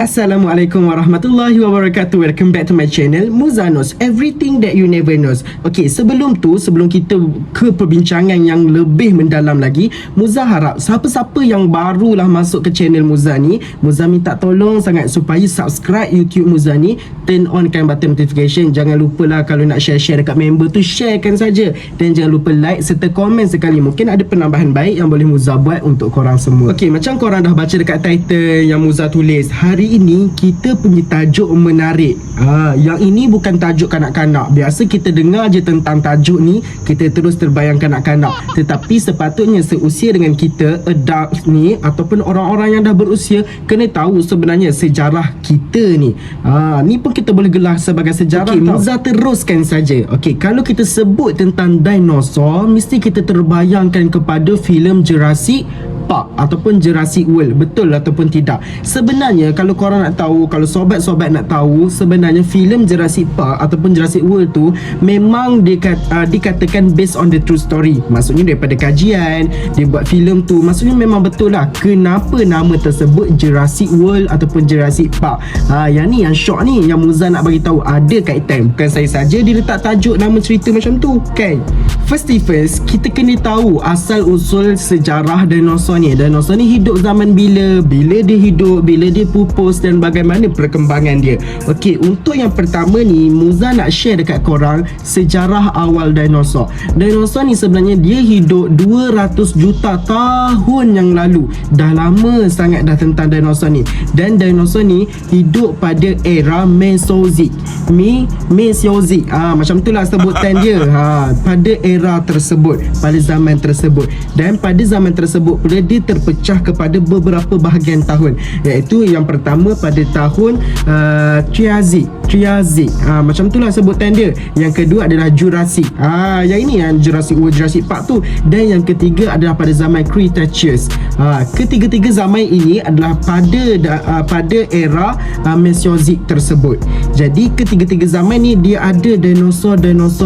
Assalamualaikum warahmatullahi wabarakatuh. Welcome back to my channel Muzanos, everything that you never knows. Okay, sebelum kita ke perbincangan yang lebih mendalam lagi, Muza harap siapa-siapa yang barulah masuk ke channel Muza ni, Muza minta tolong sangat supaya subscribe YouTube Muza ni, turn on kan button notification. Jangan lupa lah kalau nak share-share dekat member tu, sharekan saja. Dan jangan lupa like serta komen sekali. Mungkin ada penambahan baik yang boleh Muza buat untuk korang semua. Okay, macam korang dah baca dekat title yang Muza tulis, hari ini kita punya tajuk menarik. Yang ini bukan tajuk kanak-kanak. Biasa kita dengar je tentang tajuk ni, kita terus terbayang kanak-kanak. Tetapi sepatutnya seusia dengan kita, adult ni ataupun orang-orang yang dah berusia, kena tahu sebenarnya sejarah kita ni. Ni pun kita boleh gelar sebagai sejarah. Okay, Muza teruskan saja. Okay, kalau kita sebut tentang dinosaur, mesti kita terbayangkan kepada filem Jurassic Park ataupun Jurassic World. Betul ataupun tidak? Sebenarnya kalau korang nak tahu, kalau sobat-sobat nak tahu, sebenarnya filem Jurassic Park ataupun Jurassic World tu memang dikatakan based on the true story. Maksudnya daripada kajian dia buat filem tu, maksudnya memang betul lah kenapa nama tersebut Jurassic World ataupun Jurassic Park. Yang ni yang shock ni, yang Muza nak bagi tahu ada kaitan. Bukan saya saja dia letak tajuk nama cerita macam tu kan. First thing first, kita kena tahu asal usul sejarah dinosaur ni. Dinosaur ni hidup zaman bila dia hidup, bila dia pupus dan bagaimana perkembangan dia. Okey, untuk yang pertama ni Muza nak share dekat korang sejarah awal dinosaur. Dinosaur ni sebenarnya dia hidup 200 juta tahun yang lalu. Dah lama sangat dah tentang dinosaur ni. Dan dinosaur ni hidup pada era Mesozoik. Mesozoik. Macam itulah sebutan dia. Pada era tersebut, pada zaman tersebut. Dan pada zaman tersebut pula dia terpecah kepada beberapa bahagian tahun, iaitu yang pertama pada tahun Triassic. Macam itulah sebutan dia. Yang kedua adalah Jurassic. Yang ini yang Jurassic World, Jurassic Park tu. Dan yang ketiga adalah pada zaman Cretaceous. Ketiga-tiga zaman ini adalah pada era Mesozoik tersebut. Jadi ketiga-tiga zaman ni dia ada dinosaur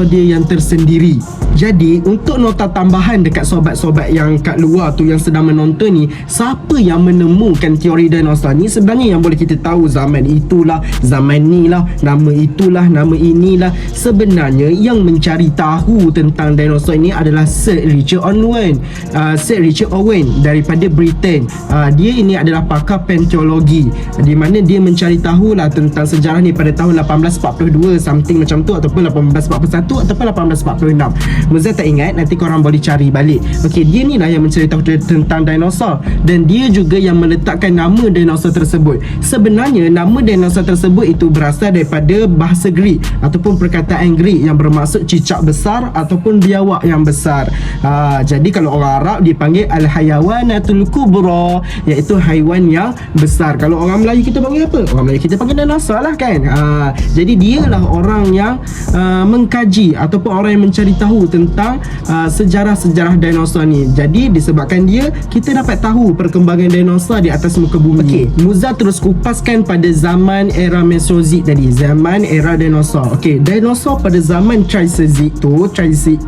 dia yang tersendiri. Jadi untuk nota tambahan dekat sobat-sobat yang kat luar tu yang sedang menonton ni, siapa yang menemukan teori dinosaur ni, sebenarnya yang boleh kita tahu zaman itulah, zaman ni lah, nama itulah, nama inilah. Sebenarnya yang mencari tahu tentang dinosaur ini adalah Sir Richard Owen daripada Britain. Dia ini adalah pakar paleontologi, di mana dia mencari tahu lah tentang sejarah ni pada tahun 1842 something macam tu, ataupun 1841 ataupun 1846. Muza tak ingat, nanti korang boleh cari balik. Okey, dia ni lah yang mencari tahu tentang dinosaur, dan dia juga yang meletakkan nama dinosaur tersebut. Sebenarnya nama dinosaur tersebut itu berasal daripada bahasa Greek ataupun perkataan Greek yang bermaksud cicak besar ataupun biawak yang besar. Jadi kalau orang Arab dipanggil al-hayawanatul kubra, iaitu haiwan yang besar. Kalau orang Melayu kita panggil apa? Orang Melayu kita panggil dinosaur lah kan. Jadi dialah orang yang mengkaji ataupun orang yang mencari tahu tentang sejarah-sejarah dinosaur ni. Jadi disebabkan dia, kita dapat tahu perkembangan dinosaur di atas muka bumi. Okey, Muza terus kupaskan pada zaman era Mesozoik tadi, zaman era dinosaur. Okey, dinosaur pada zaman Triassic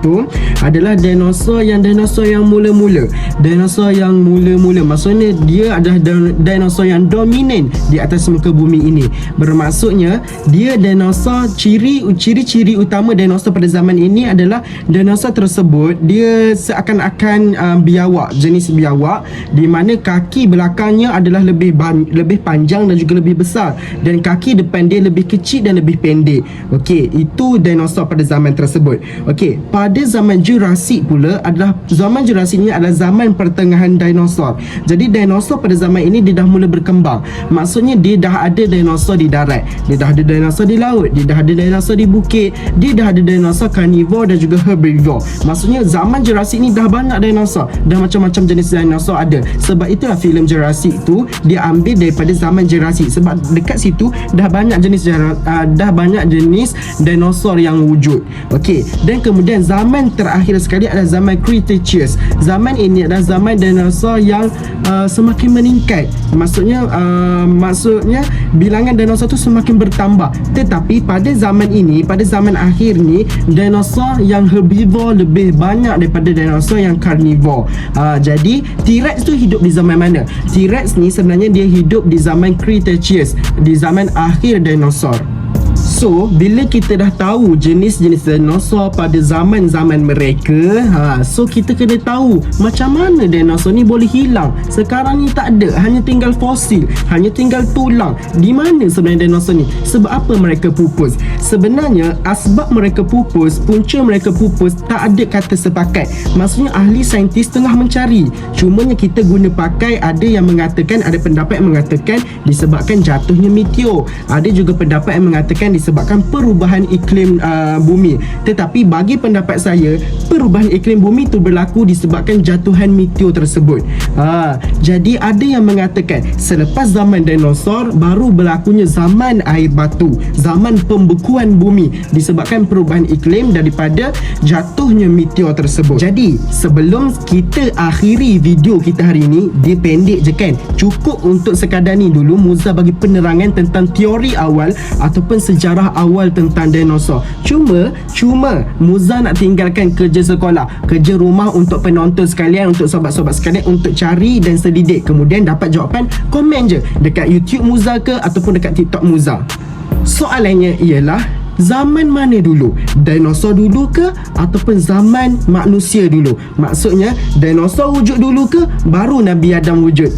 tu adalah dinosaur yang mula-mula. Dinosaur yang mula-mula maksudnya dia adalah dinosaur yang dominan di atas muka bumi ini. Bermaksudnya dia dinosaur, ciri-ciri utama dinosaur pada zaman ini adalah dinosaur tersebut dia seakan-akan biawak, jenis biawak, di mana kaki belakangnya adalah lebih panjang dan juga lebih besar, dan kaki depan dia lebih kecil dan lebih pendek. Okey, itu dinosaur pada zaman tersebut. Okey, pada zaman Jurassic pula adalah zaman pertengahan dinosaur. Jadi dinosaur pada zaman ini dia dah mula berkembang. Maksudnya dia dah ada dinosaur di darat, dia dah ada dinosaur di laut, dia dah ada dinosaur di bukit, dia dah ada dinosaur carnivore dan juga herbivore. Maksudnya zaman Jurassic ni dah banyak dinosaur, dah macam-macam jenis dinosaur ada. Sebab itulah filem Jurassic tu dia ambil daripada zaman Jurassic, sebab dekat situ dah banyak jenis dinosaur yang wujud. Okey, dan kemudian zaman terakhir sekali adalah zaman Cretaceous. Zaman ini adalah zaman dinosaur yang semakin meningkat. Maksudnya bilangan dinosaur tu semakin bertambah. Tetapi pada zaman ini, pada zaman akhir ni, dinosaur yang herbivore lebih banyak daripada dinosaur yang carnivore. Jadi T-Rex tu hidup di zaman mana? T-Rex ni sebenarnya dia hidup di zaman Cretaceous, di zaman akhir dinosaur. So, bila kita dah tahu jenis-jenis dinosaur pada zaman-zaman mereka, so kita kena tahu macam mana dinosaur ni boleh hilang. Sekarang ni tak ada, hanya tinggal fosil, hanya tinggal tulang. Di mana sebenarnya dinosaur ni? Sebab apa mereka pupus? Sebenarnya, asbab mereka pupus, punca mereka pupus, tak ada kata sepakat. Maksudnya ahli saintis tengah mencari. Cumanya kita guna pakai, ada yang mengatakan, ada pendapat yang mengatakan disebabkan jatuhnya meteor. Ada juga pendapat yang mengatakan disebabkan perubahan iklim bumi. Tetapi bagi pendapat saya, perubahan iklim bumi itu berlaku disebabkan jatuhan meteor tersebut. Jadi ada yang mengatakan selepas zaman dinosaur baru berlakunya zaman air batu, zaman pembekuan bumi disebabkan perubahan iklim daripada jatuhnya meteor tersebut. Jadi sebelum kita akhiri video kita hari ini, dia pendek je kan, cukup untuk sekadar ni dulu Muza bagi penerangan tentang teori awal ataupun sejarah awal tentang dinosaur. Cuma Muza nak tinggalkan kerja sekolah, kerja rumah untuk penonton sekalian, untuk sobat-sobat sekalian, untuk cari dan selidik, kemudian dapat jawapan, komen je dekat YouTube Muza ke ataupun dekat TikTok Muza. Soalannya ialah, zaman mana dulu? Dinosaur dulu ke ataupun zaman manusia dulu? Maksudnya dinosaur wujud dulu ke baru Nabi Adam wujud?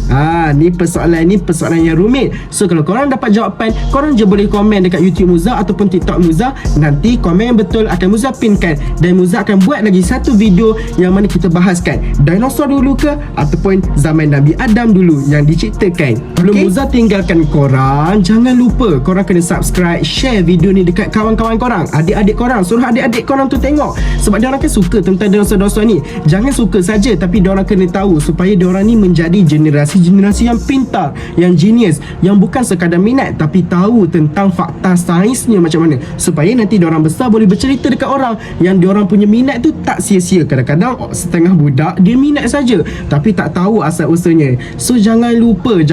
Ni persoalan yang rumit. So kalau korang dapat jawapan, korang je boleh komen dekat YouTube Muza ataupun TikTok Muza. Nanti komen yang betul akan Muza pinkan dan Muza akan buat lagi satu video yang mana kita bahaskan dinosaur dulu ke ataupun zaman Nabi Adam dulu yang diciptakan. Sebelum Muza tinggalkan korang, jangan lupa korang kena subscribe, share video ni dekat kawan-kawan korang, adik-adik korang, suruh adik-adik korang tu tengok, sebab diorang kan suka tentang dinosaur-dinosaur ni. Jangan suka saja, tapi diorang kena tahu supaya diorang ni menjadi generasi yang pintar, yang genius, yang bukan sekadar minat tapi tahu tentang fakta sainsnya macam mana, supaya nanti diorang besar boleh bercerita dekat orang yang diorang punya minat tu tak sia-sia. Kadang-kadang setengah budak dia minat saja tapi tak tahu asal usulnya. So jangan lupa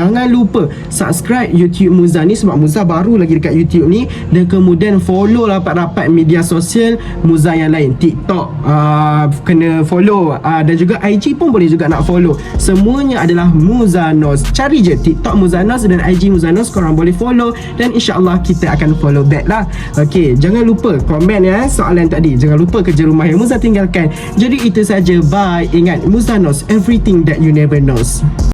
subscribe YouTube Muza ni, sebab Muza baru lagi dekat YouTube ni, dan kemudian follow rapat-rapat media sosial Muza yang lain. TikTok kena follow, dan juga IG pun boleh juga nak follow. Semuanya adalah Muzanos. Cari je TikTok Muzanos dan IG Muzanos, korang boleh follow dan insyaAllah kita akan follow back lah. Okay, jangan lupa komen ya soalan tadi. Jangan lupa kerja rumah yang Muza tinggalkan. Jadi itu saja, bye. Ingat, Muzanos, everything that you never knows.